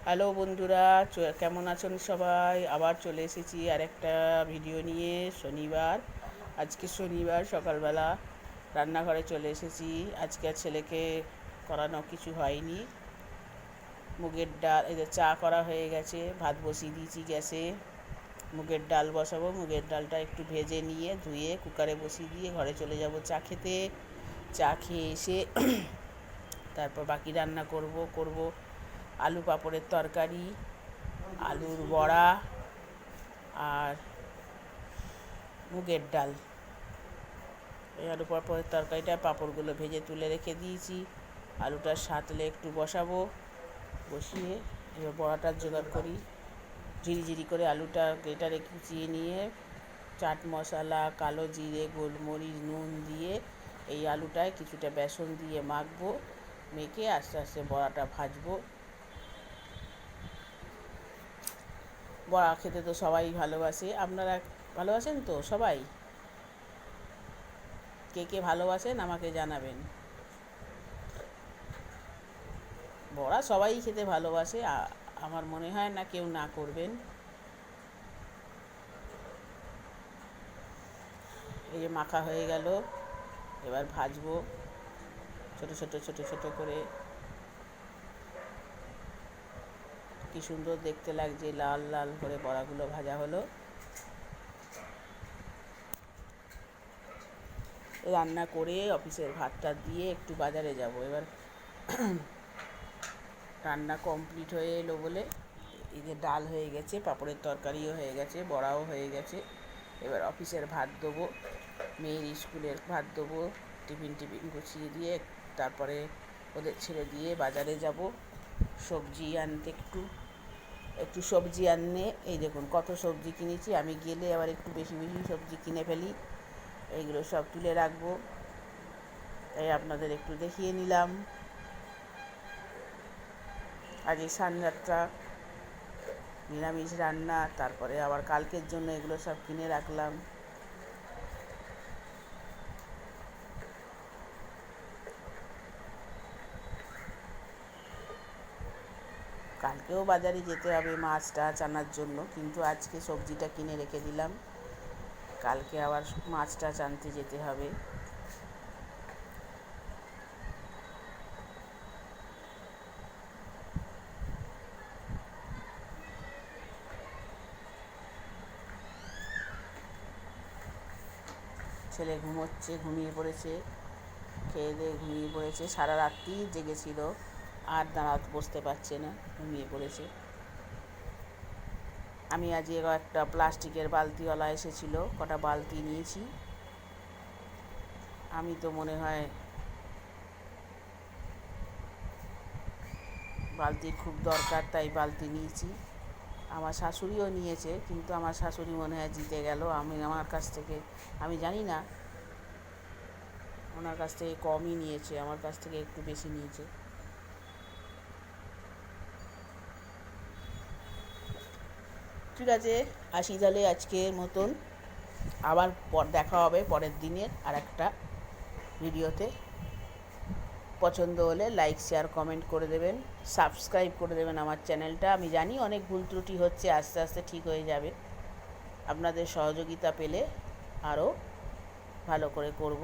Hello বন্ধুরা, কেমন আছেন সবাই? আবার চলে এসেছি আর একটা ভিডিও নিয়ে। আজকে শনিবার সকালবেলা রান্নাঘরে চলে এসেছি। আজকে আর ছেলেকে করানো কিছু হয়নি। মুগের ডাল, এদের চা করা হয়ে গেছে, ভাত বসিয়ে দিয়েছি গ্যাসে। মুগের ডাল বসাবো। মুগের ডালটা একটু ভেজে নিয়ে ধুয়ে কুকারে বসিয়ে দিয়ে ঘরে চলে যাব চা খেতে। চা খেয়ে এসে তারপর বাকি রান্না করব আলু পাঁপড়ের তরকারি, আলুর বড়া আর মুগের ডাল। এই আলু পাঁপড়ের তরকারিটা, পাঁপড়গুলো ভেজে তুলে রেখে দিয়েছি। আলুটা সাঁতলে একটু বসাবো, বসিয়ে এবার বড়াটার জোগাড় করি। ঝিরিঝিরি করে আলুটা গ্রেটারে কুচিয়ে নিয়ে চাট মশলা, কালো জিরে, গোলমরিচ, নুন দিয়ে এই আলুটায় কিছুটা বেসন দিয়ে মাখবো। মেখে আস্তে আস্তে বড়াটা ভাজবো। বড়া খেতে তো সবাই ভালোবাসে। আপনারা ভালোবাসেন তো সবাই? কে কে ভালোবাসেন আমাকে জানাবেন। বড়া সবাই খেতে ভালোবাসে, আমার মনে হয় না কেউ না করবেন। এই যে মাখা হয়ে গেল, এবার ভাজবো ছোট ছোট ছোট ছোট করে। কি সুন্দর দেখতে লাগছে, লাল লাল করে বড়াগুলো ভাজা হলো। রান্না করে অফিসের ভাতটা দিয়ে একটু বাজারে যাব। এবার রান্না কমপ্লিট হয়ে এলো বলে এই যে ডাল হয়ে গেছে, পাঁপড়ের তরকারিও হয়ে গেছে, বড়াও হয়ে গেছে। এবার অফিসের ভাত দেবো, মেয়ের স্কুলের ভাত দেবো। টিফিন গুছিয়ে দিয়ে তারপরে ওদের ছেড়ে দিয়ে বাজারে যাব সবজি আনতে। একটু সবজি আনতে। এই দেখুন কত সবজি কিনেছি। আমি গেলে আবার একটু বেশি বেশি সবজি কিনে ফেলি। এইগুলো সব তুলে রাখবো, তাই আপনাদের একটু দেখিয়ে নিলাম। আজকে সানরাত্রা, নিরামিষ রান্না। তারপরে আবার কালকের জন্য এগুলো সব কিনে রাখলাম। কালকেও বাজারে যেতে হবে মাছ টাছ আনার জন্য, কিন্তু আজকে সবজিটা কিনে রেখে দিলাম। কালকে আবার মাছ টাছ আনতে যেতে হবে। ছেলে ঘুমোচ্ছে, ঘুমিয়ে পড়েছে, খেয়ে দিয়ে ঘুমিয়ে পড়েছে। সারা রাত্রি জেগেছিল, আর দাঁড়াতে বসতে পারছে না, ঘুমিয়ে পড়েছে। আমি আজকে একটা প্লাস্টিকের বালতিওয়ালা এসেছিল, কটা বালতি নিয়েছি। আমি তো মনে হয় বালতির খুব দরকার, তাই বালতি নিয়েছি। আমার শাশুড়িও নিয়েছে, কিন্তু আমার শাশুড়ি মনে হয় জিতে গেল। আমার কাছ থেকে, আমি জানি না, ওনার কাছ থেকে কমই নিয়েছে, আমার কাছ থেকে একটু বেশি নিয়েছে। ঠিক আছে, আসি তাহলে আজকের মতন। আবার দেখা হবে পরের দিনের আর একটা ভিডিওতে। পছন্দ হলে লাইক, শেয়ার, কমেন্ট করে দেবেন, সাবস্ক্রাইব করে দেবেন আমার চ্যানেলটা। আমি জানি অনেক ভুল ত্রুটি হচ্ছে, আস্তে আস্তে ঠিক হয়ে যাবে। আপনাদের সহযোগিতা পেলে আরও ভালো করে করব।